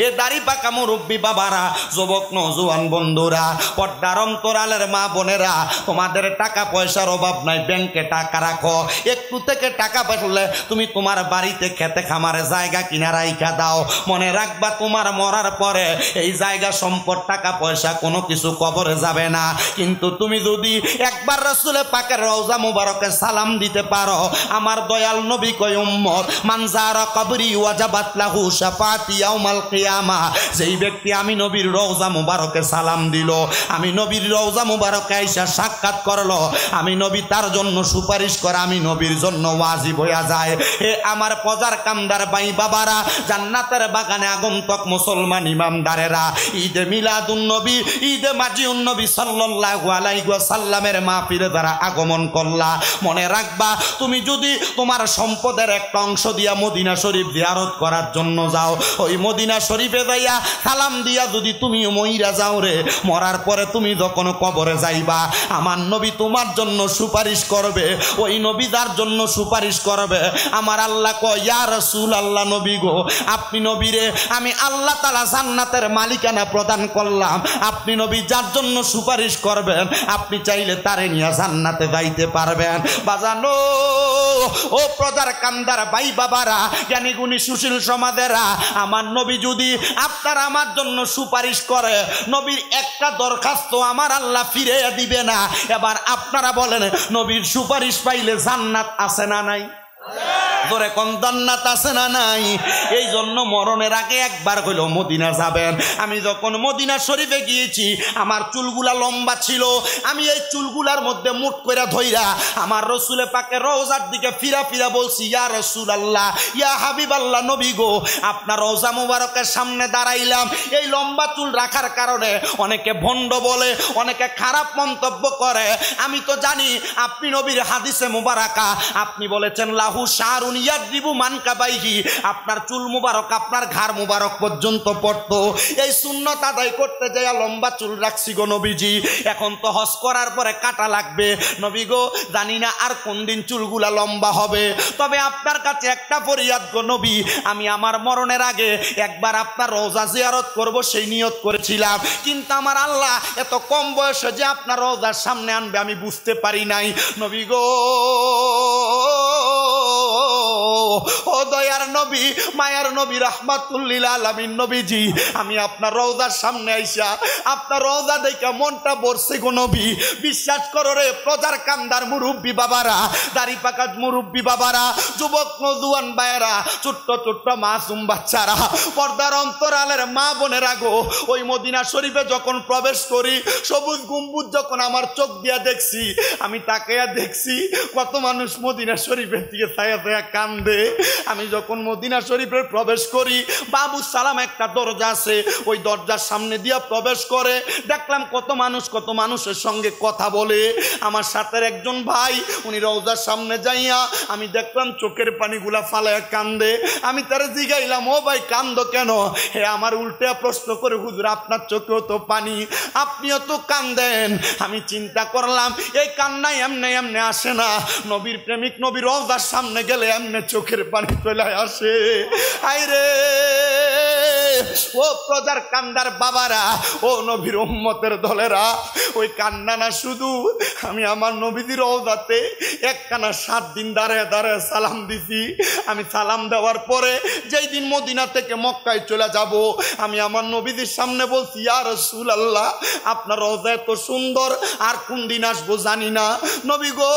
এ দাড়ি পাকা মুরব্বী বাবারা, যুবক নওজোয়ান বন্ধুরা, পর্দার অন্তরালের মা বোনেরা, তোমাদের টাকা পয়সার অভাব নাই, ব্যাংকে টাকা রাখো। একটু থেকে টাকা পেলে তুমি তোমার বাড়িতে খেতে খামারে জায়গা কিনা রাইখা দাও। মনে রাখবা তোমার মরার পরে এই জায়গা সম্পদ টাকা পয়সা কোনো কিছু কবরে যাবে না। কিন্তু তুমি যদি একবার রাসূলে পাকের রওজা মুবারকে সালাম দিতে পারো, আমার দয়াল নবী কয় উম্মত মান যারা কবরি ওয়াজাবাত লাহু শাফাআতি ইয়াউমাল কিয়ামা, যেই ব্যক্তি আমি নবীর রওজা মুবারকে সালাম দিল, আমি নবীর রওজা মুবারকে আইসা সাক্ষাৎ করলো, আমি নবী তার জন্য সুপারিশ করে আমি নবীর জন্য ওয়াজিব হইয়া যায়। এ আমার পজার কামদার ভাই বাবারা, জান্নাতের বাগানে আগন্তক মুসলমান ইমামদারেরা, ঈদে মিলাদুন নবী, ঈদে মাজিউন নবী সাল্লাল্লাহু আলাইহি ওয়াসাল্লামের মাহফিলে যারা আগমন করলা, মনে রাখবা তুমি যদি তোমার সম্পদের একটা অংশ দিয়া মদিনা শরীফ জিয়ারত করার জন্য যাও, ওই মদিনা শরীফে যাইয়া সালাম দিয়া যদি তুমি মইরা যাও রে, মরার পরে তুমি যখন কবরে যাইবা, আমার নবী তোমার জন্য সুপারিশ করবে। ওই নবী যার জন্য সুপারিশ করবে, আমার আল্লাহ কয় ইয়া রাসূলুল্লাহ, নবী গো আপনি নবীরে আমি আল্লাহ তাআলা জান্নাতের মালিকানা প্রদান করলাম, আপনি নবী যার জন্য সুপারিশ করবেন আপনি চাইলে তারে নিয়ে জান্নাতে যাইতে পারবেন। বাজানো ও প্রজার কান্দার ভাই বাবারা, জ্ঞানী গুণী সুশীল সমাজেরা, আমার নবী যদি আপনার আমার জন্য সুপারিশ করে, নবীর একটা দরখাস্ত আমার আল্লাহ ফিরে দিবে না। এবার আপনারা বলেন নবীর সুপারিশ পাইলে জান্নাত আছে না নাই? ধরে কোন জান্নাত আছে না নাই? এই জন্য মরণের আগে একবার হইলো মদিনা যাবেন। আমি যখন মদিনা শরীফে গিয়েছি, আমার চুলগুলা লম্বা ছিল, আমি এই চুলগুলার মধ্যে মুঠ করে ধইরা আমার রসুলে পাকের রওজার দিকে ফিরা ফিরা বলছি ইয়া রাসূলুল্লাহ, ইয়া হাবিবাল্লাহ, নবী গো আপনার রওজা মুবারকের সামনে দাঁড়াইলাম, এই লম্বা চুল রাখার কারণে অনেকে ভণ্ড বলে, অনেকে খারাপ মন্তব্য করে। আমি তো জানি আপনি নবীর হাদিসে মুবারাকা আপনি বলেছেন লাহু শারুন ইয়াদরিবু মানকাবাইহি, আপনার চুল মুবারক আপনার ঘাড় মুবারক পর্যন্ত পড়তো। এই সুন্নত আদায় করতে যাইয়া লম্বা চুল রাখছি গো নবীজি। এখন তো হজ করার পরে কাটা লাগবে নবী গো, জানি না আর কোন দিন চুলগুলা লম্বা হবে। তবে আপনার কাছে একটা ফরিয়াদ গো নবী, আমি আমার মরণের আগে একবার আপনার রওজা জিয়ারত করব সেই নিয়ত করেছিলাম, কিন্তু আমার আল্লাহ এত কম বয়সে যে আপনার রওজার সামনে আনবে আমি বুঝতে পারি নাই। নবী গো ও দয়ার নবী, মায়ার নবী, রাহমাতুল লিল আলামিন নবীজি, আমি আপনার রওজার সামনে আইসা আপনার রওজা দেখে মনটা ভরছে গো নবী। বিশ্বাস করো রে প্রজার কান্দার মুরব্বী বাবারা, দাড়ি পাকা মুরব্বী বাবারা, যুবক নওজোয়ান ভাইয়েরা, ছোট্ট ছোট্ট মাসুম বাচ্চারা, পর্দার অন্তরালের মা বোনেরা গো, ওই মদিনা শরীফে যখন প্রবেশ করি, সবুজ গম্বুজ যখন আমার চোখ দিয়া দেখছি, আমি তাকাইয়া দেখছি কত মানুষ মদিনা শরীফের দিকে ছায়া ছায়া কান্দে। আমি যখন মদিনা শরীফে প্রবেশ করি, বাবু সালাম একটা দরজা আছে, ওই দরজার সামনে দিয়া প্রবেশ করে দেখলাম কত মানুষের সঙ্গে কথা বলে। আমার সাথে একজন ভাই, উনি রওজার সামনে যাইয়া আমি দেখলাম চোখের পানিগুলা ফালায়া কান্দে। আমি তারে জিগাইলাম ও ভাই কান্দো কেন? হে আমার উল্টে প্রশ্ন করে হুজুর আপনার চোখেও তো পানি, আপনিও তো কান্দেন। আমি চিন্তা করলাম এই কান্নাই এমনে এমনে আসে না, নবীর প্রেমিক নবীর রওজার সামনে গেলে এমনে চোখের পানি চলে আসে। আইরে ও প্রজার কান্দার বাবারা, ও নবীর উম্মতের দলেরা, ওই কান্না না শুধু, আমি আমার নবীজির রওজাতে একখানা 7 দিন দাঁড়ায় দাঁড়ায় সালাম দিছি। আমি সালাম দেওয়ার পরে যেই দিন মদিনা থেকে মক্কায় চলে যাব, আমি আমার নবীজির সামনে বলছি ইয়া রাসূলুল্লাহ, আপনার রওজা এত সুন্দর, আর কোন দিন আসবো জানি না। নবী গো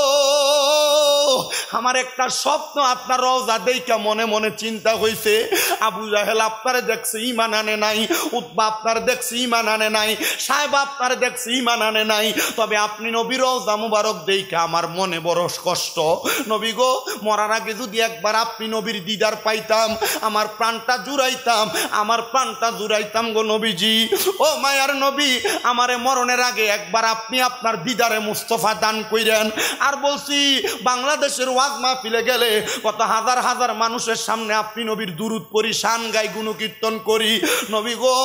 আমার একটা স্বপ্ন, আপনার রওজা দেখে মনে মনে চিন্তা হইছে, আবু জাহেল আপনারে দেখছে ঈমান আনে নাই, উতবা আপনার দেখছে ঈমান আনে নাই, সাহেব আপনার দেখছে ঈমান আনে নাই, তবে আপনি নবীর রওজা মুবারক দেখে আমার মনে বড় কষ্ট। নবী গো মরার আগে যদি একবার আপনি নবীর দিদার পাইতাম, আমার প্রাণটা জুড়াইতাম, আমার প্রাণটা জুড়াইতাম গো নবীজি। ও মায়ার নবী, আমারে মরণের আগে একবার আপনি আপনার দিদারে মুস্তফা দান কইরেন। আর বলছি বাংলাদেশের ওয়াজ মাহফিলে গেলে কত হাজার হাজার মানুষের সামনে আপনি নবীর দুরূদ পড়ি, শান গাই, গুণকীর্তন করি, নবী গো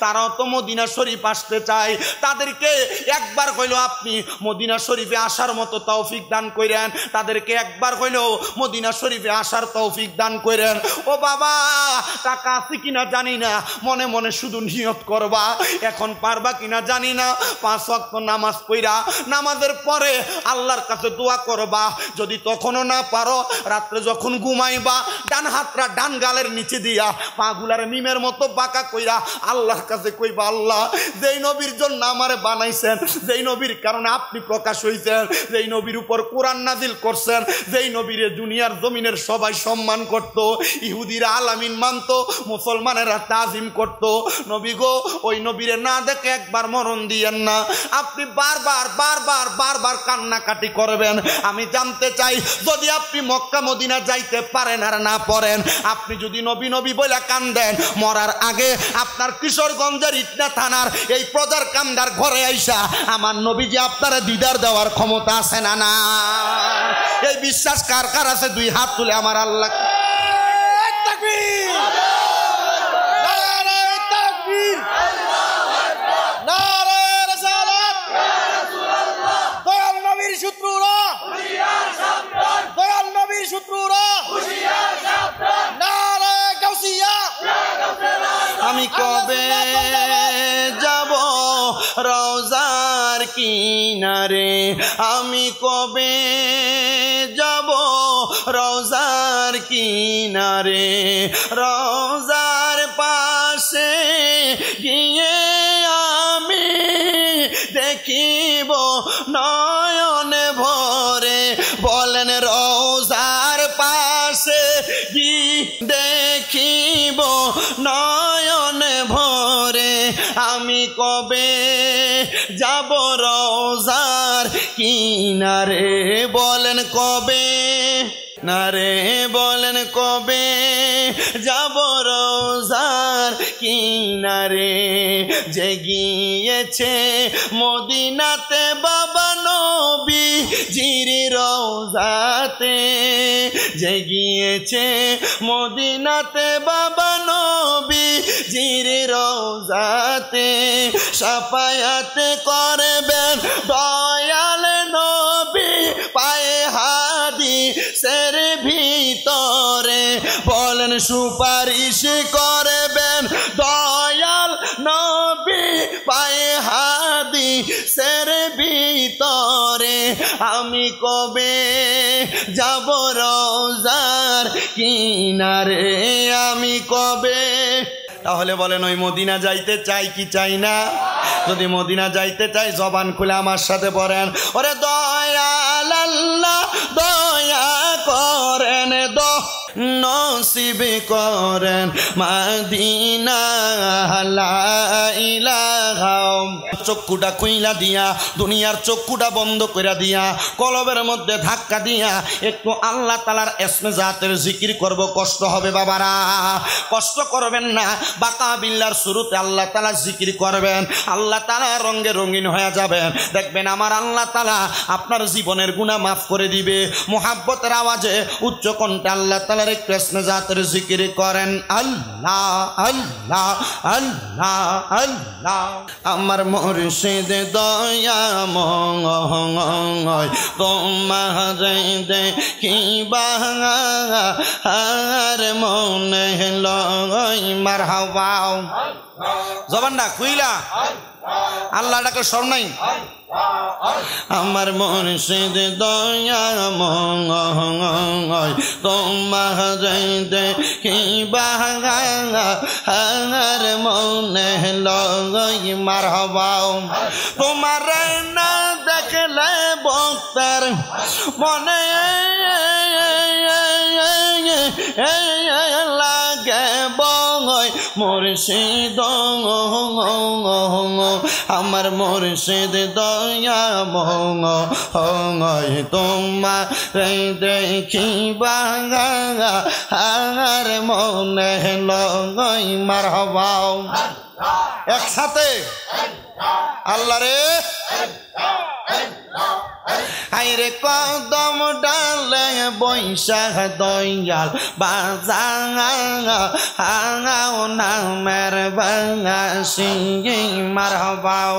তারাও তো মদিনা শরীফ আসতে চায়, তাদেরকে একবার হইলো আপনি মদিনা শরীফে আসার মতো তৌফিক দান করেন, তাদেরকে একবার হইলো মদিনা শরীফে আসার তৌফিক দান করেন। ও বাবা টাকা আছে কিনা জানি না, মনে মনে শুধু নিয়ত করবা, এখন পারবা কিনা জানি না, 5 ওয়াক্ত নামাজ পড়া নামাজের পরে আল্লাহর কাছে দোয়া করবা। যদি তখনও না পারো, রাত্রে যখন ঘুমাইবা ডান হাতটা ডান গালের নিচে দিয়া পাগুলার মিমের মতো বাঁকা কইরা আল্লাহর কাছে কইবা, আল্লাহ যেই নবীর জন্য আমারে বানাইছেন, যেই নবীর কারণে আপনি প্রকাশ হইছেন, যেই নবীর উপর কোরআন নাজিল করছেন, যেই নবীরে দুনিয়ার জমিনের সবাই সম্মান করত, ইহুদিরা আলামিন মানত, মুসলমানেরা তাজিম করত, নবী গো ওই নবীরে না দেখে একবার মরণ দিয়েন না। আপনি বারবার বারবার বারবার কান্নাকাটি করবেন। আমি জানতে চাই যদি আপনি মক্কা মদিনা যাইতে পারেন আর না পড়েন, আপনি যদি নবী নবী বলে কান্দেন, মরার আগে আপনার কিশোরগঞ্জের ইটনা থানার এই প্রজার কান্দার ঘরে আইসা আমার নবীজি আপনারা দিদার দেওয়ার ক্ষমতা আছে না? না, এই বিশ্বাস কার কার আছে? 2 হাত তুলে আমার আল্লাহ আমি কবে যাব রওজার কিনারে, আমি কবে যাব রওজার কিনারে, রওজার পাশে গিয়ে আমি দেখিব নয়নে ভরে। বলেন রওজার পাশে গিয়ে দেখিব নয়নে ভরে, আমি কবে যাব রওজার কিনারে। বলেন কবে না রে, বলেন কবে যাব রওজার কিনারে। যে গিয়েছে মদিনাতে বাবা নবী জির রওজাতে, যে গিয়েছে মদিনাতে বাবা নবী জির রওজাতে, সাফায়াতে করবেন দয়াল নবী পায়ে হাদিসের ভিতরে। বলেন সুপারিশ করবেন দয়াল নবী পায়ে হাদিসের ভিতরে। আমি কবে যাব রওজার কিনারে, আমি কবে। তাহলে বলেন ওই মদিনা যাইতে চাই কি চাই না? যদি মদিনা যাইতে চাই জবান খুলে আমার সাথে পড়েন, ওরে দয়াল আল্লাহ দয়া করেন, নসিব করেন মদিনা লা ইলাহা। চক্ষুটা খুইলা দিয়া, দুনিয়ার চক্ষুটা বন্ধ করে দিয়া, কলবের মধ্যে ধাক্কা দিয়া একটু আল্লাহ তাআলার ইসমে জাতের জিকির করব। কষ্ট হবে বাবারা, কষ্ট করবেন না। বাকা বিল্লার শুরুতে আল্লাহ তাআলা জিকির করবেন, আল্লাহ তাআলা রঙে রঙিন হয়ে যাবেন। দেখবেন আমার আল্লাহ তাআলা আপনার জীবনের গুনাহ মাফ করে দিবে। মুহাব্বতের আওয়াজে উচ্চ কণ্ঠে আল্লাহ তাআলার একটু ইসমে জাতের জিকির করেন, আল্লাহ আল্লাহ আল্লাহ আল্লাহ। আমার মুর্শিদ দয়াময় তোমারে দেখিবা আর মনে লয় মারহাবা। জবানটা খুইলা আল্লাহ ডাকে সর নাই। আমার মুর্শিদ দয়াময় তোমারে দেখিবা আর মনে লয় মারহাবা। তোমার না দেখলে বক্তার মনে লাগে বয় মুর্শিদ। আমার মুর্শিদ দয়াময় তোমারে দেখিবা আর মনে লয় মারহাবা। একসাথে আল্লাহ রে আইরে কদম ডালে বৈশাখ দয়াল বাজাও নামের বাসি মারহাবাও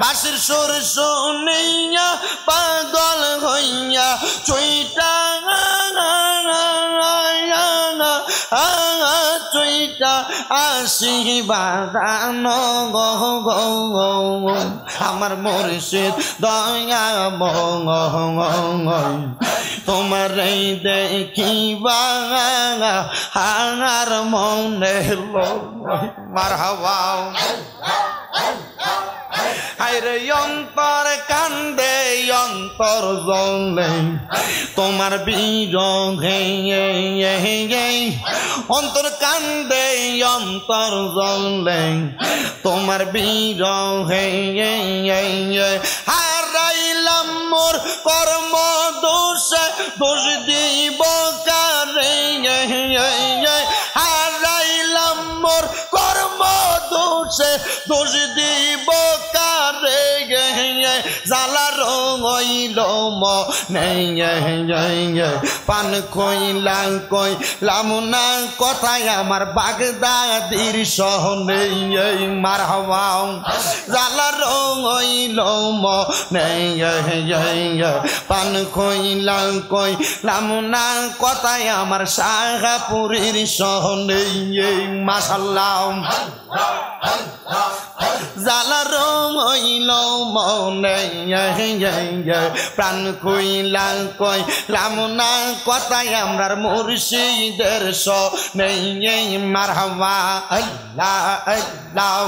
বাঁশির সুর শুনিয়া পাগল হইয়া চুইটা চুইটা আসি বাজানো গো আমার মুর্শিদ দয়া তোমার দেখিবা হাঙার মনে মারহাবা আরে অন্তর কান্দে অন্তর জলে তোমার বিরহে অন্তর কান্দে অন্তর জলে তোমার বিরহে হারাইলাম মোর কর্ম দোষে দোষ দিব কারে হারাইলাম মোর কর্ম দোষে দোষ দিব কারে জালা রঙইল পান কইলাম কইলাম না কথায় আমার বাগদাদির সহনে মারহাবা জালা রঙইল পান কইলাম না কথায় আমার শাহাপুরীর সহনে মাশাআল্লাহ জালা রঙইল মনে প্রাণ কইলাম না কথায় আমরার মুর্শিদের সনে মারহাবা আল্লাহ আল্লাহ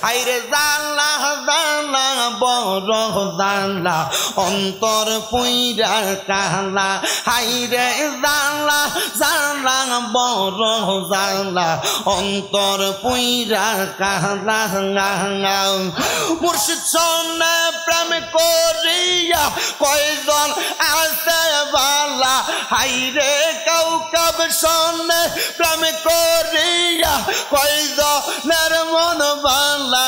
আইরে জালা জালা বড় জালা অন্তর পুইরা কালা হাইরে জালা জালা বড় জালা অন্তর পুইরা কালা মুর্শিদ সনে প্রেম করিয়া কয়জন আছে বালা হাইরে কাউকাব সনে প্রেম করিয়া কয়জনের মন বালা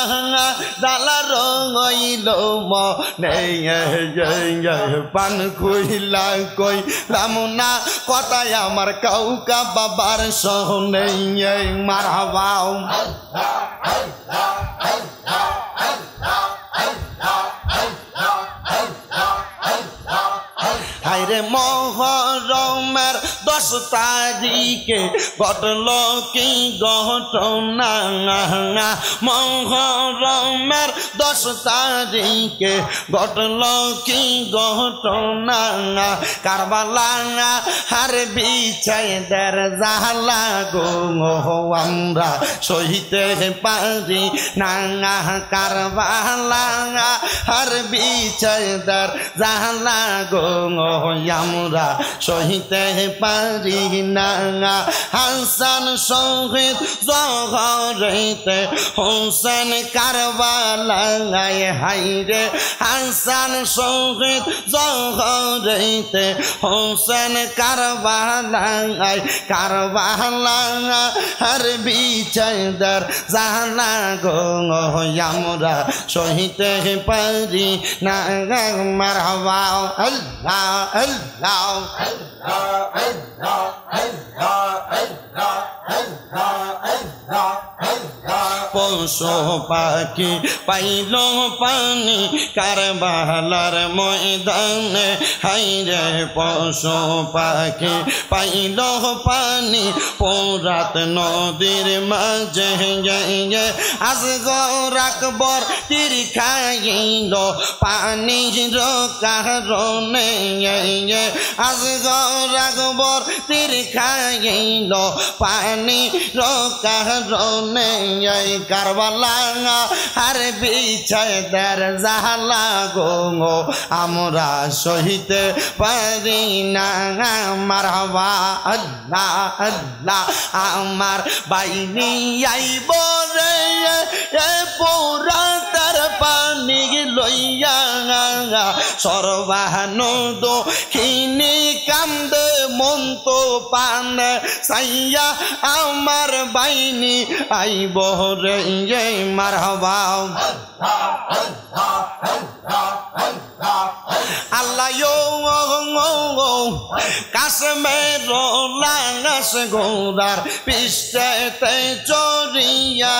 জালা রঙইল মনে পান কইলাম না কথায় আমার কাউকা বাবার সনে মারহাবা হায়রে মহরমের 10 তারিখে ঘটল কি ঘটনা মহরমের 10 তারিখে ঘটল কি ঘটনা কারবালা আর বিছাইদের জালা গো আমরা সহিতে পারি না কারবালা আর বিছাইদের জালা গো আমরা সহিতে পারি না হাসান শহীদ জহরেতে হোসেন কারবালায় হাইরে হাসান শহীদ জহরেতে হোসেন কারবালায় কারবালা আর বিছাইদার জালা গো আমরা সহিতে পারি না মারহাবা আল্লাহ আল্লাহ পশু পাখি পাইল পানি কারবালার ময়দানে হাইরে পশু পাখি পাইল পানি পোরাত নদীর মাঝে আজগর আকবর তীর খাইল পানির কারণে আজগর আকবর তীর খাইল পানির কারণে কারবালা আর বিছাইদার জালা গো আমরা সহিতে পারি না মারহাবা আল্লাহ আল্লাহ আমার বাইনি আইব রে পোরা তার পানি লইয়া সর্বানন্দ খিনি কান্দে মন তো পান সাইয়া আমার বাইনি আইব রে মারহাবা আল্লাহ কাশ্মীর লাগাস গোদার পৃষ্ঠেতে চড়িয়া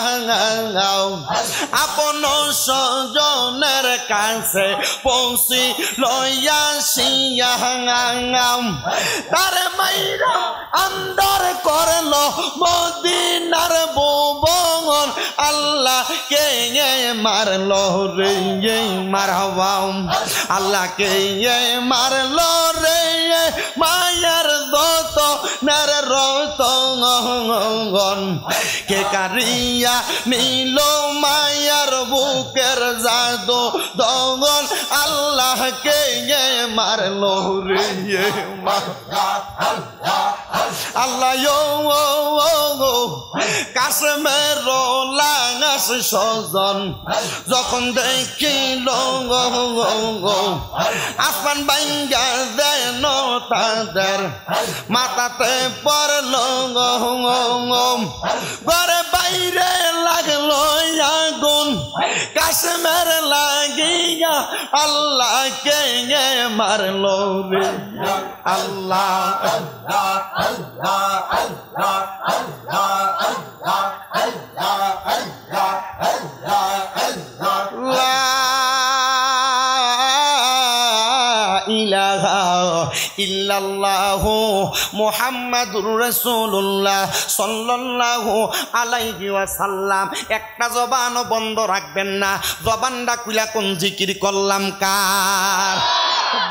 আপন স্বজনের কাছে পৌঁছি লইয়াছিয়া তার মাইরা আন্দার করলো মদিনার ভুবন আল্লাহ কে মারলো রে মারহাবা আল্লাহ কে মারলো রে মায়ার দত নার রতন কে কারিয়া নিল মায়ার বুকের জাদু দগন আল্লাহ কে মারলো রে আল্লাহ কাশ্মীর লাগাস স্বজন যখন দেখিল আসমান ভাঙ্গা দেন তাদের মাথাতে পড়ল ঘরে বাইরে লাগলো আগুন কাশ্মীর লাগিয়া আল্লাহ কে মারলো রে আল্লাহ ইল্লাল্লাহু মুহাম্মাদুর রাসূলুল্লাহ সাল্লাল্লাহু আলাইহি ওয়াসাল্লাম। একটা জবানও বন্ধ রাখবেন না, জবানটা খুলা কোন জিকির করলাম কার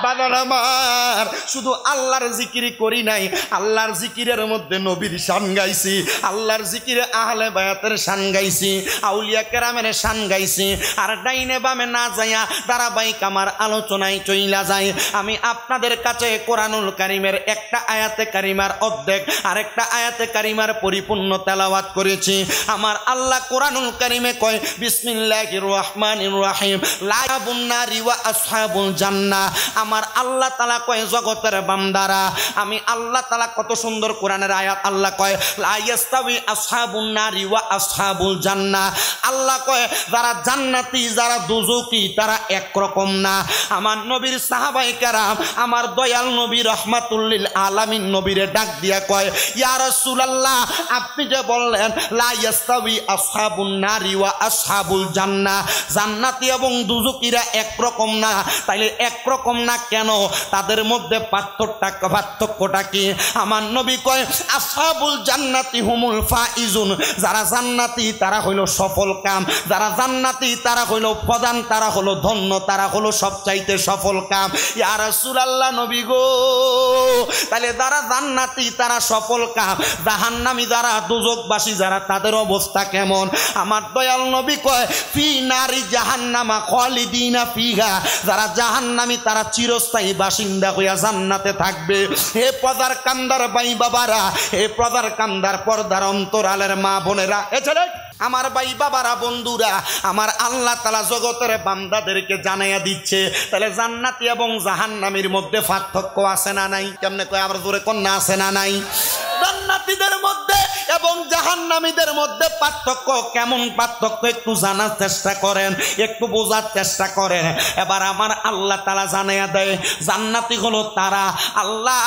বাদার আমার শুধু আল্লাহর জিকির করি নাই, আল্লাহর জিকিরের মধ্যে নবীর শান গাইছি, আল্লাহর জিকিরে আহলে বায়াতের শান গাইছি, আউলিয়া কেরামের শান গাইছি। আর ডাইনে বামে না যাইয়া ধারাবাহিক আমার আলোচনায় চইলা যায়। আমি আপনাদের কাছে কোরআনুল কারীমের একটা আয়াতে কারিমার অর্ধেক আর একটা আয়াতে কারিমার পরিপূর্ণ তেলাওয়াত করেছি। আমার আল্লাহ কোরআনুল কারীমে কয় বিসমিল্লাহির রহমানির রহিম লা ইয়াবুন নারি ওয়া আসহাবুল জান্নাহ। আমার আল্লাহ তাআলা কয় জগতের বান্দারা, আমি আল্লাহ তাআলা কত সুন্দর কোরআনের আয়াত, আল্লাহ কয় লা ইয়াস্তাবি আসহাবুন নারি ওয়া আসহাবুল জান্নাহ। আল্লাহ কয় যারা জান্নাতি যারা দুজকি তারা একরকম না। আমার নবীর সাহাবায়ে কেরাম আমার দয়াল নবী রাহমাতুল লিল আলামিন নবীরে ডাক দিয়া কয় ইয়া রাসূলুল্লাহ আপনি যে বললেন লা ইয়াস্তাবি আসহাবুন নারি ওয়া আসহাবুল জান্নাহ, জান্নাতি এবং দুজকিরা একরকম না, তাইলে একরকম না কেন? তাদের মধ্যে পার্থক্যটা কি? আমার নবী কয় আসহাবুল জান্নাতি হুমুল ফাইজুন, যারা জান্নাতি তারা হইল সফল কাম, যারা জান্নাতি তারা হইল প্রধান, তারা হলো ধন্য, তারা হলো সবচাইতে সফল কাম। ইয়া রাসূলুল্লাহ নবী গো, তাহলে যারা জান্নাতি তারা সফল কাম, জাহান্নামী যারা দুজকবাসী যারা তাদের অবস্থা কেমন? আমার দয়াল নবী কয় ফি নারি জাহান্নামা খালিদিনা ফিহা, যারা জাহান্নামী তারা চিরস্থায়ী বাসিন্দা হইয়া জান্নাতে থাকবে। হে পর্দার কান্দার ভাই বাবারা, হে পর্দার কান্দার পর্দার অন্তরালের মা বোনেরা, এছাড়া আমার ভাই বাবারা বন্ধুরা, আমার আল্লাহ তাআলা জগতের বান্দাদেরকে জানাইয়া দিচ্ছে তাহলে জান্নাতি এবং জাহান্নামীর মধ্যে পার্থক্য আছে না নাই? কেমনে কয় আবার জোরে কন্যা আছে না নাই? জান্নাতীদের মধ্যে এবং জাহান্নামীদের মধ্যে পার্থক্য কেমন? পার্থক্য একটু জানার চেষ্টা করেন, একটু বোঝার চেষ্টা করেন। এবার আমার আল্লাহ তাআলা জানাইয়া দেয় জান্নাতি হলো তারা। আল্লাহ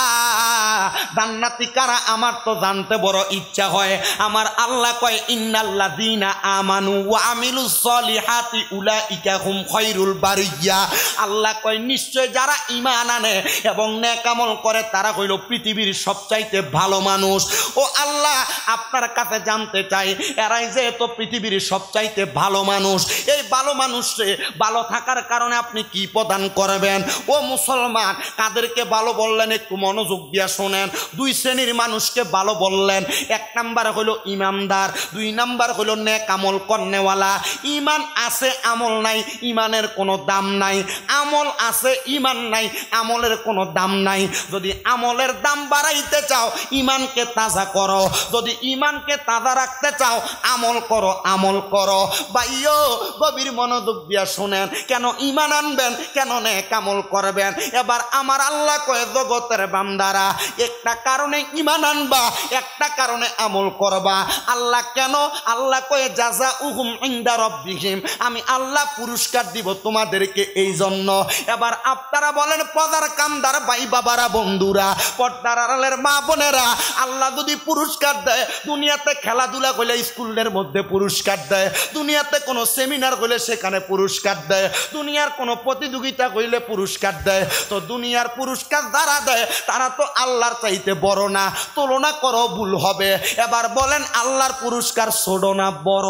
জান্নাতি কারা আমার তো জানতে বড় ইচ্ছা হয়। আমার আল্লাহ কয় ইন্নাল্লাযীনা আমানু ওয়া আমিলুস সলিহাতি উলাইকা হুম খায়রুল বারিয়া। আল্লাহ কয় নিশ্চয় যারা ঈমান আনে এবং নেক আমল করে তারা হইল পৃথিবীর সবচাইতে ভালো মানুষ। ও আল্লাহ আপনার কাছে জানতে চাই এরাই যে তো পৃথিবীর সবচাইতে ভালো মানুষ, এই ভালো মানুষে ভালো থাকার কারণে আপনি কি প্রদান করবেন? ও মুসলমান, কাদেরকে ভালো বললেন একটু মনোযোগ দিয়া শোনেন। দুই শ্রেণীর মানুষকে ভালো বললেন। এক নাম্বার হলো ইমানদার, দুই নাম্বার হলো নেক আমল করনেওয়ালা। ইমান আছে আমল নাই, ইমানের কোনো দাম নাই। আমল আছে ইমান নাই, আমলের কোনো দাম নাই। যদি আমলের দাম বাড়াইতে চাও ইমানকে তাজা করো, যদি ইমানকে তাজা রাখতে চাও আমল করো, আমল করো। ভাইও গভীর মনোযোগ দিয়া শুনেন, কেন ইমান আনবেন, কেন নেক আমল করবেন। এবার আমার আল্লাহ কয় জগতের বান্দারা একটা কারণে ইমান আনবা, একটা কারণে আমল করবা। আল্লাহ কেন? আল্লাহ কয় জাযাউহুম ইনদা রাব্বিহিম, আমি আল্লাহ পুরস্কার দিব তোমাদেরকে এই জন্য। এবার আপনারা বলেন পদার কামদার ভাই বাবারা, বন্ধুরা, পর্দার আড়ালের মা বোনেরা, আল্লাহ যদি পুরস্কার দেয়, দুনিয়াতে খেলাধুলা করলে স্কুলের মধ্যে পুরস্কার দেয়, দুনিয়াতে কোনো সেমিনার হইলে সেখানে পুরস্কার দেয়, দুনিয়ার কোনো প্রতিযোগিতা হইলে পুরস্কার দেয়, তো দুনিয়ার পুরস্কার যারা দেয় তারা তো আল্লাহর চাইতে বড় না, তুলনা করো ভুল হবে। এবার বলেন আল্লাহর পুরস্কার ছোট না বড়?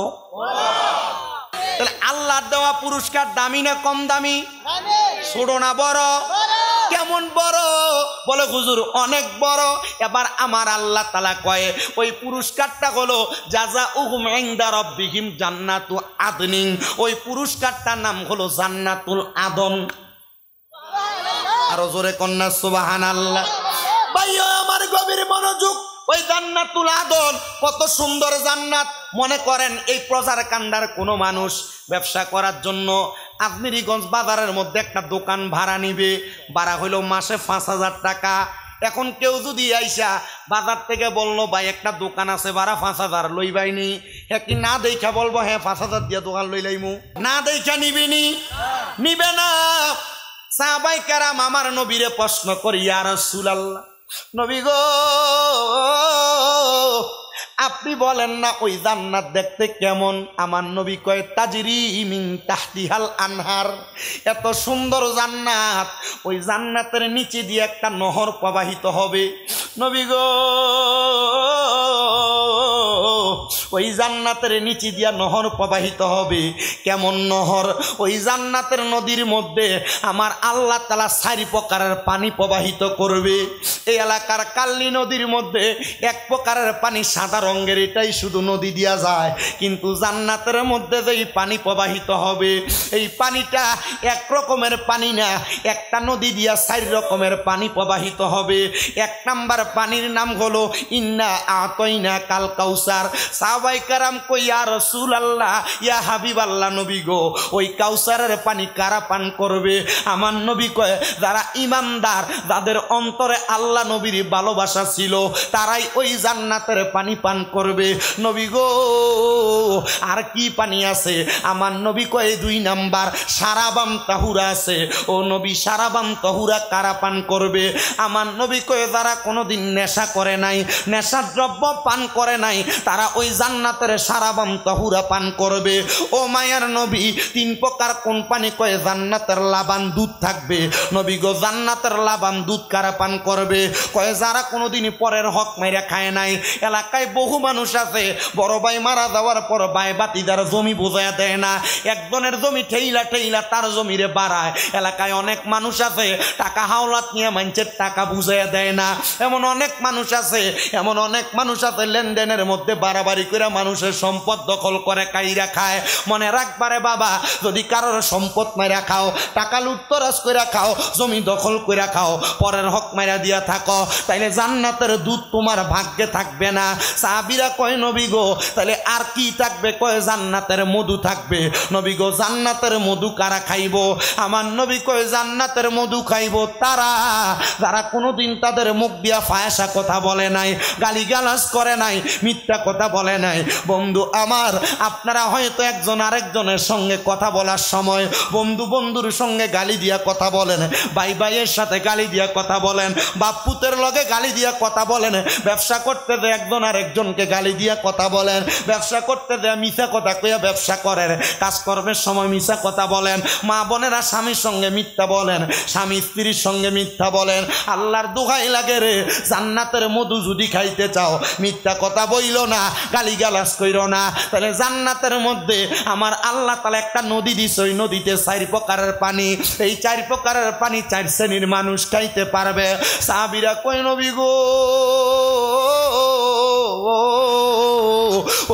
তাহলে আল্লাহর দেওয়া পুরস্কার দামি না কম দামি? ছোট না বড়? কেমন বড়? বলে হুজুর অনেক বড়। এবার আমার আল্লাহ তাআলা কয় ওই পুরস্কারটা হলো জাযাউহুম ইনদা রাব্বিহিম জান্নাতু আদনিন, ওই পুরস্কারটার নাম হলো জান্নাতুল আদন। আরো জোরে কন্যা সুবহানাল্লাহ। ভাইও আমার গভীর মনোযোগ, ওই জান্নাতুল আদন কত সুন্দর জান্নাত। মনে করেন এই প্রচার কান্ডার কোনো মানুষ ব্যবসা করার জন্য আজমিরিগঞ্জ বাজারের মধ্যে একটা দোকান ভাড়া নিবে, ভাড়া হইল মাসে 5,000 টাকা। এখন কেউ যদি আইসা বাজার থেকে বললো ভাই একটা দোকান আছে ভাড়া 5,000 লইবাইনি, হ্যাঁ কি না দেখা বলবো হ্যাঁ 5,000 দিয়ে দোকান লইলাইমু? না দেখা নিবিনি? নিবে না। সাহাবায়ে কেরাম আমার নবীরে প্রশ্ন করি, ইয়া রাসূলুল্লাহ, নবী গো আপনি বলেন না ওই জান্নাত দেখতে কেমন? আমার নবী কয় তাজরি মিন তাহতিহাল আনহার, এত সুন্দর জান্নাত, ওই জান্নাতের নিচে দিয়ে একটা নহর প্রবাহিত হবে। নবী গো ওই জান্নাতের নিচে দিয়া নহর প্রবাহিত হবে। কেমন নহর? ওই জান্নাতের নদীর মধ্যে আমার আল্লাহ তাআলা 4 প্রকারের পানি প্রবাহিত করবে। এই এলাকার কাল্লি নদীর মধ্যে এক প্রকারের পানি সাদা রঙের, এটাই শুধু নদী দিয়া যায়, কিন্তু জান্নাতের মধ্যে যেই পানি প্রবাহিত হবে এই পানিটা এক রকমের পানি না, একটা নদী দিয়া 4 রকমের পানি প্রবাহিত হবে। 1 নাম্বার পানির নাম হলো ইন্না আতাইনা কাল কাউসার। সাহাবায়ে কেরাম কই ইয়া রাসূলুল্লাহ, ইয়া হাবিবাল্লাহ, নবী গো ওই কাউসারের পানি কারা পান করবে? আমার নবী কয় যারা ইমানদার, যাদের অন্তরে আল্লাহ নবীর ভালোবাসা ছিল, তারাই ওই জান্নাতের পানি পান করবে। নবী গো আর কি পানি আছে? আমার নবী কয় 2 নাম্বার সারাবাম তাহুরা আছে। ও নবী সারাবাম তাহুরা কারা পান করবে? আমার নবী কয় যারা কোনোদিন নেশা করে নাই, নেশার দ্রব্য পান করে নাই, তারা ওই জান্নাতের সারাবাম তাহুরা পান করবে। ও মায়ার নবী 3 প্রকার কোন পানি? কয় জান্নাতের লাবান দুধ থাকবে। নবী গো জান্নাতের লাবান দুধ কারা পান করবে? কয় যারা কোনোদিন পরের হক মাইরা খায় নাই। এলাকায় বহু মানুষ আছে বড় ভাই মারা যাওয়ার পর ভাই বাতিদার জমি বুঝাইয়া দেয় না, একজনের জমি ঠেইলা ঠেইলা তার জমিরে বাড়ায়। এলাকায় অনেক মানুষ আছে টাকা হাওলাত নিয়ে মানুষের টাকা বুঝাইয়া দেয় না। এমন অনেক মানুষ আছে, এমন অনেক মানুষ আছে লেনদেনের মধ্যে বাড়াবাড়ি করে মানুষের সম্পদ দখল করে কাইরা খায়। মনে রাখবারে বাবা, যদি কারোর সম্পদ মাইরা খাও, টাকা লুটতরাজ করে খাও, জমি দখল করে খাও, পরের হক মাইরা দিয়া থাকো, তাইলে জান্নাতের দুধ তোমার ভাগ্যে থাকবে না। সাহাবীরা কয় নবী গো তাহলে আর কি থাকবে? কয় জান্নাতের মধু থাকবে। নবী গো জান্নাতের মধু কারা খাইব? আমার নবী কয় জান্নাতের মধু খাইব তারা যারা কোনোদিন তাদের মুখ দিয়া ফায়সা কথা বলে নাই, গালিগালাজ করে নাই, মিথ্যা কথা বলে নাই। বন্ধু আমার, আপনারা হয়তো একজন আরেকজনের সঙ্গে কথা বলার সময় বন্ধু বন্ধুর সঙ্গে গালি দিয়া কথা বলেন, ভাই ভাইয়ের সাথে গালি দিয়া কথা বলেন, বাপ পুতের লগে গালি দিয়া কথা বলেন, ব্যবসা করতে দেয় একজন আরেকজনকে গালি দিয়া কথা বলেন, ব্যবসা করতে দেয় মিথ্যা কথা কইয়া ব্যবসা করেন, কাজকর্মের সময় মিথ্যা কথা বলেন, মা বোনেরা স্বামীর সঙ্গে মিথ্যা বলেন, স্বামী স্ত্রীর সঙ্গে মিথ্যা বলেন। আল্লাহর দোহাই লাগে রে, জান্নাতের মধু যদি খাইতে চাও মিথ্যা কথা বইল না, গালিগালাজ কইরো না। তাহলে জান্নাতের মধ্যে আমার আল্লাহ তাআলা একটা নদী দিছে, ওই নদীতে 4 প্রকারের পানি। এই 4 প্রকারের পানি 4 শ্রেণীর মানুষ খাইতে পারবে। সাহাবীরা কই নবী গো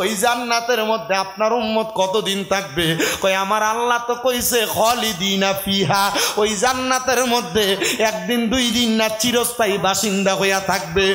ওই জান্নাতের মধ্যে আপনার উম্মত কতদিন থাকবে? কই আমার আল্লাহ তো কইছে খালিদিনা ফিহা, ওই জান্নাতের মধ্যে একদিন দুই দিন না চিরস্থায়ী বাসিন্দা হইয়া থাকবে।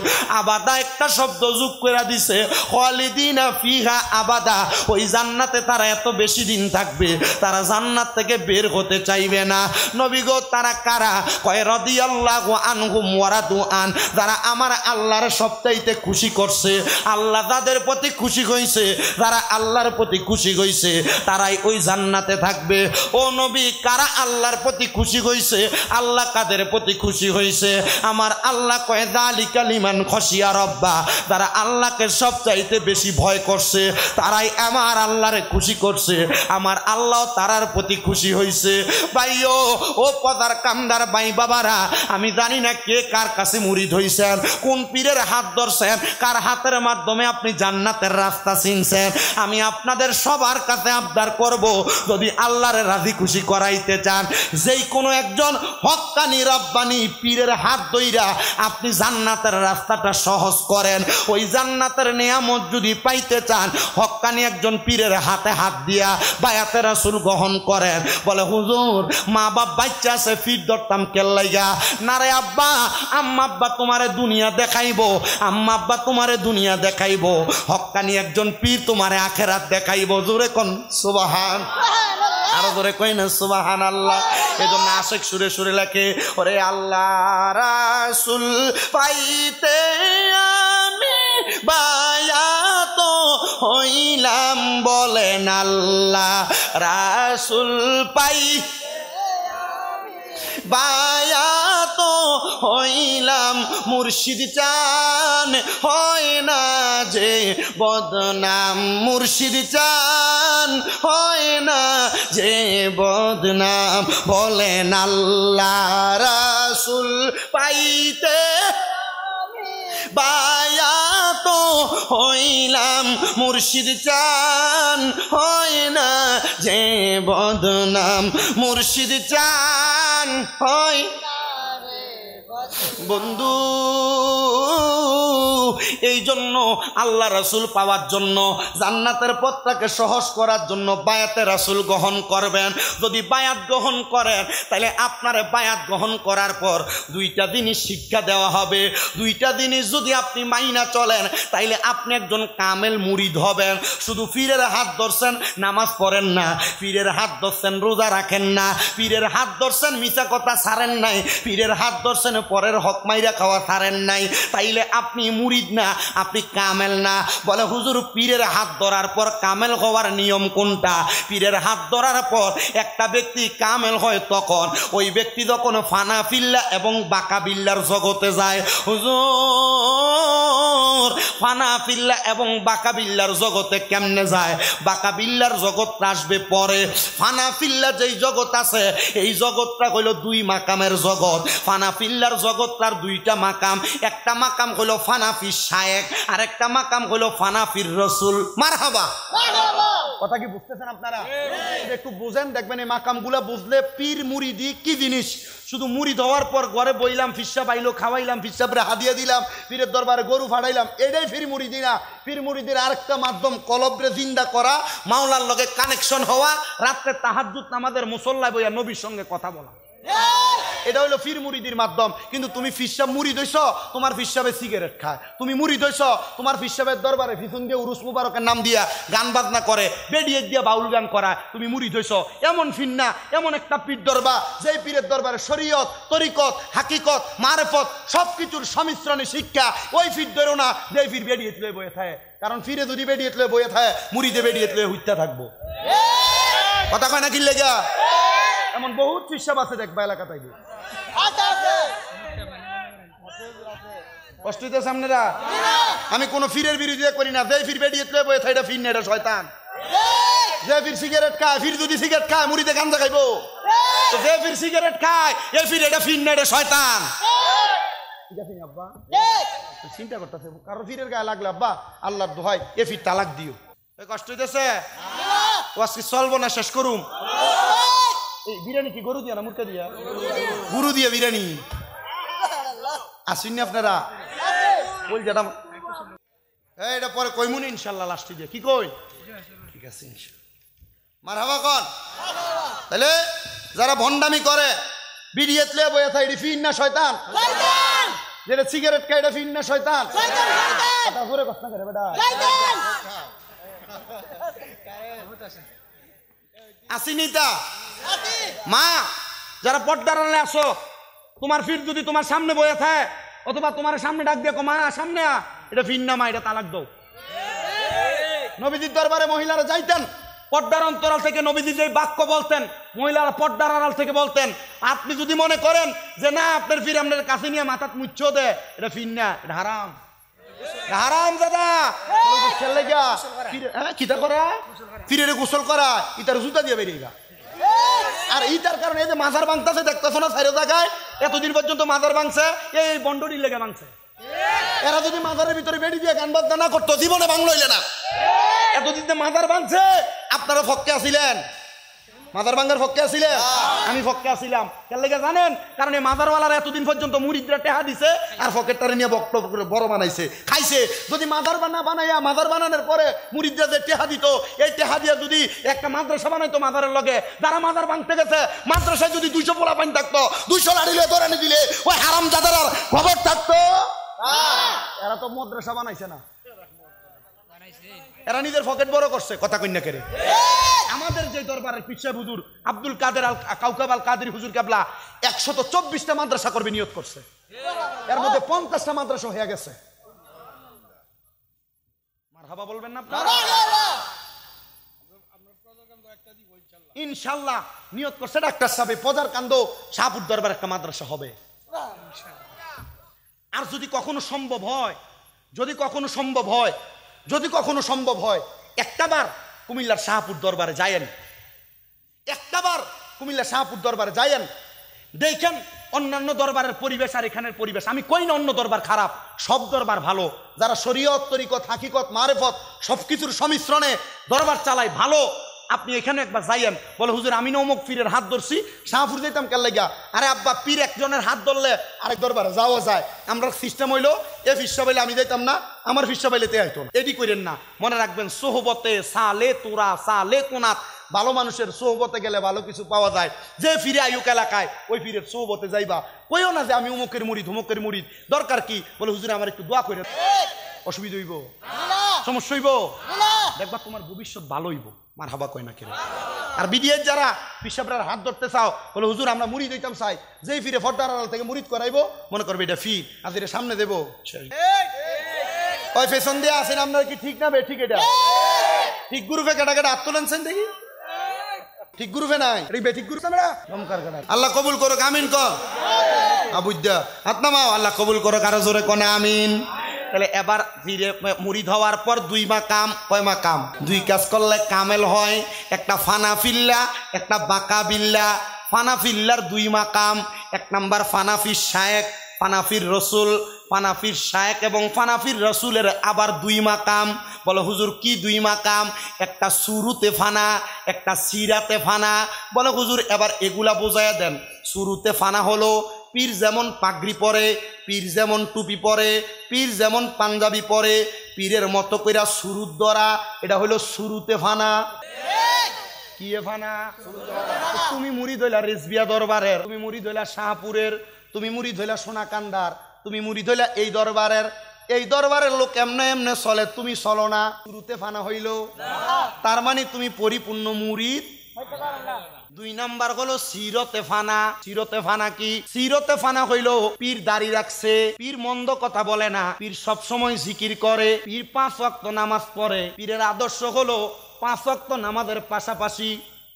আবাদা একটা শব্দ যোগ করে দিছে, খালিদিনা ফিহা আবাদা। ওই জান্নাতে তারা এত বেশি দিন থাকবে, তারা জান্নাত থেকে বের হতে চাইবে না। নবী গো তারা কারা? কয় রাদিয়াল্লাহু আনহুম ওয়া রাদু আন, যারা আমার আল্লাহর সবচাইতে খুশি করছে, আল্লাহ যাদের প্রতি খুশি হইছে, যারা আল্লাহর প্রতি খুশি হইছে তারাই ওই জান্নাতে থাকবে। ও নবী, কারা আল্লাহর প্রতি খুশি হইছে? আল্লাহ কাদের প্রতি খুশি হইছে? আমার আল্লাহ কয় যালিকা লিমান খাশিয়া রাব্বা, যারা আল্লাহকে সবচাইতে বেশি ভয় করছে তারাই আমার আল্লাহরে খুশি করছে, আমার আল্লাহ তারার প্রতি খুশি হইছে। ভাইও, ও পদার কামদার ভাই বাবারা, আমি জানি না কে কার কাছে মুরিদ হইছেন, কোন পীরের হাত ধরছেন, কার হাতের মাধ্যমে আপনি জান্নাতের রাস্তা চিনছেন। আমি আপনাদের সবার কাছে আবদার করব, যদি আল্লাহরে রাজি খুশি করাইতে চান, যেই কোনো একজন হক্কানি রব্বানি পীরের হাত ধইরা আপনি জান্নাতের রাস্তাটা সহজ করেন। ওই জান্নাতের নিয়ামত যদি পাইতে চান, হক্কানি একজন পীরের হাতে হাত দিয়া বায়াতে রাসূল গ্রহণ করেন। বলে হুজুর, মা বাপ বাচ্চা আছে, ফির ধরতাম কেল্লাইগা না রে আব্বা, আম্মা আব্বা তোমারে দুনিয়া দেখাইবো, আম্মা আব্বা তোমারে দুনিয়া দেখাইবো, হক্কানি একজন পীর তোমারে আখেরাত দেখাইবো। জোরে কোন সুবহান, আরো জোরে কই না সুবহানাল্লাহ। এজন্য আশিক সুরে সুরে লেখে, ওরে আল্লাহ রাসূল পাইতে আমি বায়াত হইলাম, বলেন আল্লাহ রাসূল পাই বায়াত হইলাম, মুর্শিদ চান হয় না যে বদনাম, মুর্শিদ চান হয় না যে বদনাম, বলেন আল্লাহ রাসূল পাইতে বায়াত হইলাম, মুর্শিদ চান হয় না যে বদনাম, মুর্শিদ চান হয় বন্ধু। এই জন্য আল্লাহ রাসূল পাওয়ার জন্য, জান্নাতের পথটাকে সহজ করার জন্য বায়াতে রাসূল গ্রহণ করবেন। যদি বায়াত গ্রহণ করেন, তাহলে আপনার বায়াত গ্রহণ করার পর দুইটা জিনিস শিক্ষা দেওয়া হবে। দুইটা জিনিস যদি আপনি মাইনা চলেন, তাইলে আপনি একজন কামেল মুরিদ হবেন। শুধু পীরের হাত ধরছেন, নামাজ পড়েন না, পীরের হাত ধরছেন, রোজা রাখেন না, পীরের হাত ধরছেন, মিছা কথা ছাড়েন নাই, পীরের হাত ধরছেন, পরের হক মাইরা খাওয়া ছাড়েন নাই, তাইলে আপনি মুরিদ না, আপনি কামেল না। বলে হুজুর, পীরের হাত ধরার পর কামেল হওয়ার নিয়ম কোনটা? পীরের হাত ধরার পর একটা ব্যক্তি কামেল হয় তখন, ওই ব্যক্তি যখন ফানা ফিল্লা এবং বাঁকা বিল্লার জগতে যায়। হুজুর, ফানা ফিল্লা এবং বাঁকা বিল্লার জগতে কেমনে যায়? বাঁকা বিল্লার জগৎটা আসবে পরে। ফানা ফিল্লা যেই জগৎ আছে, এই জগৎটা হইল দুই মাকামের জগৎ। ফানা ফিল্লার জগৎটার দুইটা মাকাম, একটা মাকাম হইল ফানাফি শায়েখ, আর একটা মাকাম হইল ফানাফির রসুল। মারহাবা, কথা কি বুঝতেছেন আপনারা? একটু বুঝেন, দেখবেন এই মাকামগুলা বুঝলে পীর মুরিদি কি জিনিস। শুধু মুরিদ হওয়ার পর ঘরে বইলাম, ফিসা বাইলো, খাওয়াইলাম, ফিসাবরে হাদিয়া দিলাম, পীরের দরবারে গরু ফাড়াইলাম, এটাই পীর মুরিদি না। পীর মুরিদের আরেকটা মাধ্যম কলবরে জিন্দা করা, মাওলার লগে কানেকশন হওয়া, রাত্রে তাহাজ্জুদ নামাজের মুসল্লায় বইয়া নবীর সঙ্গে কথা বলা, এটা হলো পীর মুরিদির মাধ্যম। কিন্তু তুমি ফিসাব মুরিদ হইছ, তোমার ফিসাবে সিগারেট খায়। তুমি মুরিদ হইছ, তোমার ফিসাবের দরবারে পিছন দিয়ে উরুস মুবারকের নাম দিয়া গান বাজনা করে, বেডিয়ে দিয়া বাউল গান করা, তুমি মুরিদ হইছ। এমন ফির না, এমন একটা পীর দরবার, যেই পীরের দরবারে শরীয়ত, তরিকত, হাকিকত, মারেফত সবকিছুর সমিশ্রণে শিক্ষা। ওই পীর ধরো না যে পীর বেডিয়ে তুলে বয়ে থাকে, কারণ ফিরে যদি বেডিয়ে তুলে বয়ে থাকে, মুরিদে বেডিয়ে তুলে হইতে থাকবো। কথা কয় না কি লেগা? এমন বহুত ফিসাব আছে, দেখবা এলাকা তাইবে। কষ্ট হইতেছে আপনারা? আমি কোন ফিরের বিরোধিতা করি না। যে ফির বেডিয়ে তুলে বয়ে থাকে, এটা ফির না, এটা শয়তান। যে ফির সিগারেট খায়, ফির যদি সিগারেট খায় মুরিদে গাঞ্জা খাইবো। তো যে ফির সিগারেট খায়, এই ফির এটা ফির না, এটা শয়তান। ঠিক আছে আব্বা, চিন্তা করতেছে, কারো ফিরের গায়ে লাগলে আব্বা আল্লাহর দোহাই এ ফির তালাক দিও। কষ্ট হইতেছে? ও আজকে চলবো না, শেষ করুম। এই বিরিয়ানি কি গরু দিয়া না মুরগি দিয়া? গরু দিয়া বিরিয়ানি। আসেননি আপনারা? বল যেটা এটা পরে কইমুনি ইনশাল্লাহ লাস্টে দিয়ে কি কই ঠিক আছে মারহাবা কন তাহলে যারা ভণ্ডামি করে বিড়িয়েত লে বয়ে থাকে এটা ফিন না শয়তান যেটা সিগারেট খায় এটা ফিন না শয়তান জোরে কথা করে বেটা আসিনিতা মা যারা পর্দার আড়ালে আসো তোমার ফির যদি তোমার সামনে বয়ে থাকে অথবা তোমার সামনে ডাক দিয়ে মা সামনে এটা ফিন না মা এটা তালাক দাও নবীজির দরবারে মহিলারা যাইতেন পর্দার অন্তরাল থেকে নবীজি যে বাক্য বলতেন মহিলারা পর্দার আড়াল থেকে বলতেন আপনি যদি মনে করেন যে না আপনার ফিরে আপনার কাছে নিয়ে মাথাত মুচ্ছ দে এটা ফির না এটা হারাম হারাম দাদা ছেলে গা কিতা করা ফিরে গোসল করা ইতার জুতা দিয়ে বেরিয়ে আর ইটার কারণে এই যে মাজার ভাঙতেছে দেখতেছো না চাইরো জায়গায় এতদিন পর্যন্ত মাজার ভাঙছে এই বন্ডরি লেগে ভাঙছে এরা যদি মাজারের ভিতরে বেরিয়ে দিয়ে গান বাজনা না করতো জীবনে ভাঙলো না এতদিন মাজার ভাঙছে আপনারা ফক্কে আসিলেন মাজার ভাঙ্গার ফক্কে আসিলেন আমি ফক্কে আসিলাম কেন লেগে জানেন কারণ এই মাজারওয়ালারা এতদিন পর্যন্ত মুরিদরা টেহা দিছে আর ফকেরটারে নিয়ে বক্তব্য করে বড় বানাইছে খাইছে যদি মাজার বানাইয়া মাজার বানানোর পরে মুরিদরা যে টেহা দিত এই টেহা দিয়ে যদি একটা মাদ্রাসা বানাইতো মাজারের লগে যারা মাজার ভাঙতে গেছে মাদ্রাসায় যদি 200 পোলা পানি থাকতো 200 লাড়িলে ধরে দিলে ওই হারাম জাদার খবর থাকতো এরা তো মাদ্রাসা বানাইছে না এরা নিজের পকেট বড় করছে কথা কইনা করে আমাদের যে দরবারের পিচ্ছা হুজুর আব্দুল কাদের আল কাউকাব আল কাদের হুজুর কেবলা 124টা মাদ্রাসা করবে নিয়ত করছে এর মধ্যে 50টা মাদ্রাসা হয়ে গেছে মারহাবা বলবেন না আপনারা ইনশাআল্লাহ নিয়ত করছে ডাক্তার সাহেব পজার কান্দ শাহপুর দরবার একটা মাদ্রাসা হবে আর যদি কখনো সম্ভব হয় একটাবার কুমিল্লার শাহপুর দরবারে যায়েন দেখেন অন্যান্য দরবারের পরিবেশ আর এখানের পরিবেশ আমি কই না অন্য দরবার খারাপ সব দরবার ভালো যারা শরীয়ত তরিকত হাকিকত মারেফত সবকিছুর সংমিশ্রণে দরবার চালায় ভালো আপনি এখানে একবার যাইয়েন বলে হুজুর আমি না অমুক পীরের হাত ধরছি শাহপুর যাইতাম কেন লাগিয়া আরে আব্বা পীর একজনের হাত ধরলে আরেক দরবারে যাওয়া যায় আমরা সিস্টেম হইলো এ ফিসা পাইলে আমি যাইতাম না আমার ফিসা পাইলে তে আইতো এডি করেন না মনে রাখবেন সোহবতে সালে তোরা সালে কোনাত ভালো মানুষের সোহবতে গেলে ভালো কিছু পাওয়া যায় যে ফিরে আয়ুক এলাকায় ওই ফিরের সোহবতে যাইবা কইও না যে আমি অমুকের মুরিদ দরকার কি বলে হুজুর আমার একটু দোয়া করে অসুবিধা হইব সমস্যা হইব দেখবা তোমার ভবিষ্যৎ ভালো হইব মারহাবা কয় না কেন আর বিডিএর যারা পিসাবরার হাত ধরতে চাও বলে হুজুর আমরা মুরিদ হইতাম চাই যেই ফিরে ফর্দার আড়াল থেকে মুরিদ করাইবো মনে করবে এটা ফি আজ এটা সামনে দেবো ওই ফেশন দিয়ে আসেন আপনার কি ঠিক না বে ঠিক এটা ঠিক গ্রুপে কেটা কেটা হাত তোলেনছেন দেখি ঠিক গ্রুপে নাই বেঠিক গ্রুপ আমরা আল্লাহ কবুল করুক আমিন কর আবুদ্দা হাত নামাও আল্লাহ কবুল করুক আরো জোরে কোনে আমিন তাহলে এবার ফিরে মুরিদ হওয়ার পর 2 মাকাম কয় মাকাম 2 কাজ করলে কামেল হয় একটা ফানা ফিল্লা একটা বাঁকা বিল্লা ফানা ফিল্লার 2 মাকাম 1 নাম্বার ফানাফির শায়েক ফানাফির রসুল ফানাফির শায়েক এবং ফানাফির রসুলের আবার 2 মাকাম বলে হুজুর কি 2 মাকাম একটা শুরুতে ফানা একটা সিরাতে ফানা বলে হুজুর এবার এগুলা বোঝায়া দেন শুরুতে ফানা হলো পীর যেমন পাগড়ি পরে পীর যেমন টুপি পরে পীর যেমন পাঞ্জাবি পরে পীরের মতো কইরা শুরুর দ্বারা এটা হলো শুরুতে ফানা কি ফানা তুমি মুরিদ হইলা রেজবিয়া দরবারের তুমি মুরিদ হইলা শাহপুরের তুমি মুরিদ হইলা সোনাকান্দার তুমি মুরিদ হইলা এই দরবারের লোক এমনে এমনে চলে তুমি চলো না শুরুতে ফানা হইল তার মানে তুমি পরিপূর্ণ মুরিদ 2 নাম্বার হলো সিরতে ফানা কি সিরতে ফানা হইলো পীর দাড়ি রাখছে পীর মন্দ কথা বলে না পীর সব সময় জিকির করে পীর 5 ওয়াক্ত নামাজ পড়ে পীরের আদর্শ হলো 5 ওয়াক্ত নামাজের পাশাপাশি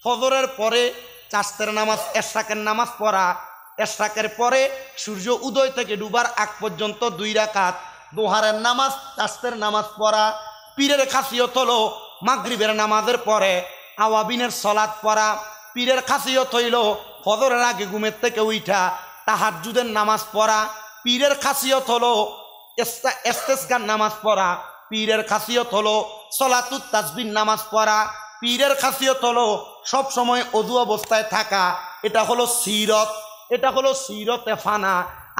ফজরের পরে চাস্তের নামাজ এশরাকের নামাজ পড়া এশরাকের পরে সূর্য উদয় থেকে ডুবার আগ পর্যন্ত 2 রাকাত দোহারের নামাজ চাস্তের নামাজ পড়া পীরের খাসিয়ত হলো মাগরিবের নামাজের পরে আওয়াবিনের সালাত পড়া পীরের খাসিয়ত হইল ফজরের আগে ঘুমের থেকে উঠা তাহাজ্জুদের নামাজ পড়া পীরের খাসিয়ত হলো ইস্তেসকার নামাজ পড়া পীরের খাসিয়ত হলো সলাতুত তাসবিহ নামাজ পড়া পীরের খাসিয়ত হলো সব সময় ওযু অবস্থায় থাকা এটা হলো সিরতে ফানা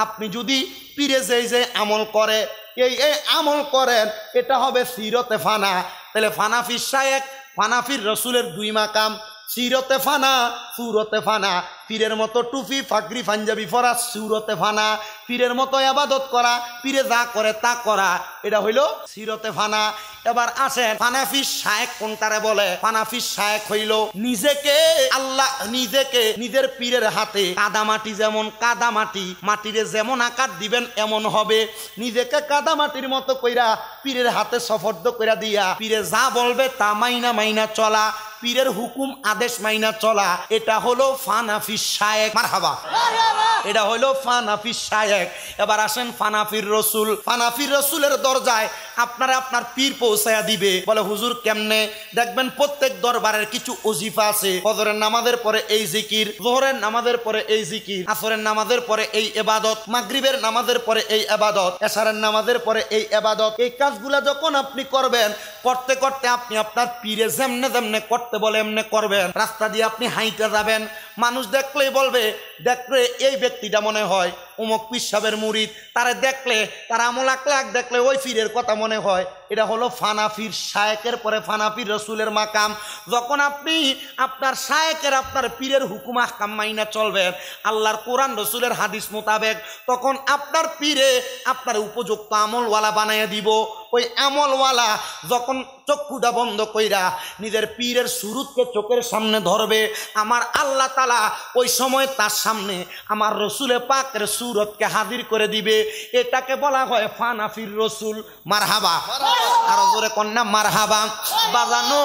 আপনি যদি পীরে যে আমল করে এই এই আমল করেন, এটা হবে সিরতে ফানা। তাহলে ফানাফির শায়েখ, ফানাফির রসুলের দুই মাকাম, সিরতে ফানা, সুরতে ফানা। পীরের মতো টুপি ফাকরি পাঞ্জাবি পরা, সুরতে ফানা। পীরের মতো আবাদত করা, পীরে যা করে তা করা, এটা হইল সিরতে ফানা। এবার আসেন ফানাফির শায়েখ কোনটারে বলে? ফানাফির শায়েখ হইল নিজেকে আল্লাহ, নিজেকে নিজের পীরের হাতে কাদামাটি, যেমন কাদামাটি, মাটিরে যেমন আকার দিবেন এমন হবে। নিজেকে কাদামাটির মতো কইরা পীরের হাতে সফর্দ কইরা দিয়া পীরে যা বলবে তা মাইনা মাইনা চলা, পীরের হুকুম আদেশ মাইনা চলা, এটা হলো ফানাফি শায়েখ। মারহাবা, এটা হলো ফানাফি শায়েখ। এবার আসেন ফানাফির রসুল। ফানাফির রসুলের দরজায় আপনারা আপনার পীর পৌঁছায়া দিবে। বলে হুজুর কেমনে? দেখবেন প্রত্যেক দরবারের কিছু ওজিফা আছে। ফজরের নামাজের পরে এই জিকির, যোহরের নামাজের পরে এই জিকির, আসরের নামাজের পরে এই ইবাদত, মাগরিবের নামাজের পরে এই ইবাদত, এশারের নামাজের পরে এই ইবাদত। এই কাজগুলা যখন আপনি করবেন, করতে করতে আপনি আপনার পীরে যেমনে যেমনে করতে বলে এমনে করবেন। রাস্তা দিয়ে আপনি হাইটা যাবেন, মানুষ দেখলেই বলবে, দেখলে এই ব্যক্তিটা মনে হয় অমুক পীর সাহেবের মুরিদ, তারা দেখলে, তার আমল আকলাক দেখলে ওই পীরের কথা মনে হয়। এটা হলো ফানাফির শায়েকের পরে ফানাফির রসুলের মাকাম। যখন আপনি আপনার শায়েকের, আপনার পীরের হুকুম আহকাম মাইনা চলবেন, আল্লাহর কোরআন রসুলের হাদিস মোতাবেক, তখন আপনার পীরে আপনার উপযুক্ত আমলওয়ালা বানাইয়া দিব। ওই আমলওয়ালা যখন চক্ষুটা বন্ধ কইরা নিজের পীরের সুরতকে চোখের সামনে ধরবে, আমার আল্লাহ তাআলা ওই সময় তার সামনে আমার রসুলে পাকের সুরতকে হাজির করে দিবে। এটাকে বলা হয় ফানাফির রসুল। মারহাবা, আরো জোরে কন্যা মারহাবা। বাজানো,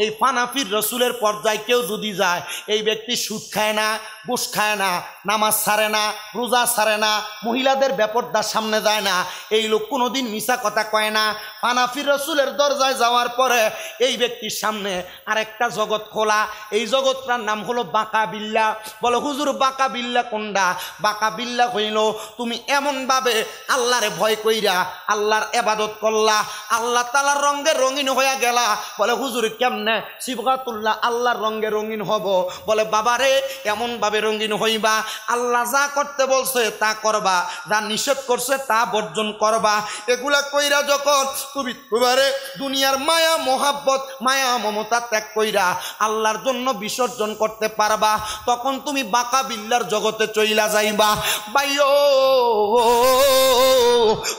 এই ফানাফির রসুলের পর্যায়ে কেউ যদি যায়, এই ব্যক্তি সুদ খায় না, ঘুষ খায় না, নামাজ ছাড়ে না, রোজা ছাড়ে না, মহিলাদের ব্যাপারটার সামনে যায় না, এই লোক কোনোদিন মিছা কথা কয় না। ফানাফির রসুলের দরজায় যাওয়ার পরে এই ব্যক্তির সামনে আরেকটা জগৎ খোলা। এই জগৎটার নাম হলো বাঁকা বিল্লা। বলো হুজুর বাঁকা বিল্লা কোনটা? বাঁকা বিল্লা হইল তুমি এমনভাবে আল্লাহরে ভয় কইরা আল্লাহর ইবাদত করলা, আল্লাহ তাআলার রঙে রঙিন হইয়া গেলা। বলে হুজুর কেমনে? সিবগাতুল্লাহ আল্লাহর রঙে রঙিন হব। বলে বাবারে এমনভাবে রঙিন হইবা, আল্লাহ যা করতে বলছে তা করবা, যা নিষেধ করছে তা বর্জন করবা। এগুলা কইরা যখন তুমি এবারে দুনিয়ার মায়া মোহাব্বত, মায়া মমতা ত্যাগ কইরা আল্লাহর জন্য বিসর্জন করতে পারবা, তখন তুমি বাঁকা বিল্লার জগতে চইলা যাইবা। বাইও,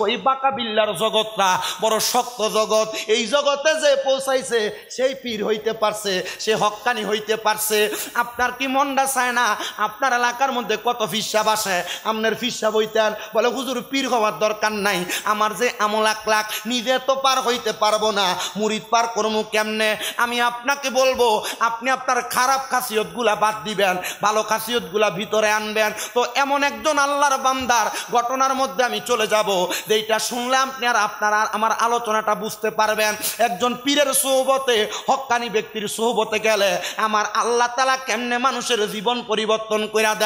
ওই বাঁকা বিল্লার জগৎটা বড় শক্ত জগৎ। এই জগতে যে পৌঁছাইছে সেই পীর হইতে পারছে, সে হক্কানি হইতে পারছে। আপনার কি মনটা চায় না আপনার এলাকার মধ্যে কত ফিসাব আসে, আপনার ফিসাব হইতেন? বলে হুজুর পীর হওয়ার দরকার নাই, আমার যে আমল আকলাক নিজে তো পার হইতে পারবো না, মুরিদ পার করবো কেমনে? আমি আপনাকে বলবো, আপনি আপনার খারাপ খাসিয়তগুলা বাদ দিবেন, ভালো খাসিয়তগুলা ভিতরে আনবেন। তো এমন একজন আল্লাহর বান্দার ঘটনার মধ্যে আমি চলে যাব, যেটা শুনলে আপনি আর আপনারা আমার আলোচনাটা বুঝতে পারবেন। একজন পীরের সোহবতে, হক্কানি ব্যক্তির সোহবতে গেলে আমার আল্লাহ তাআলা কেমনে মানুষের জীবন পরিবর্তন করে দেয়।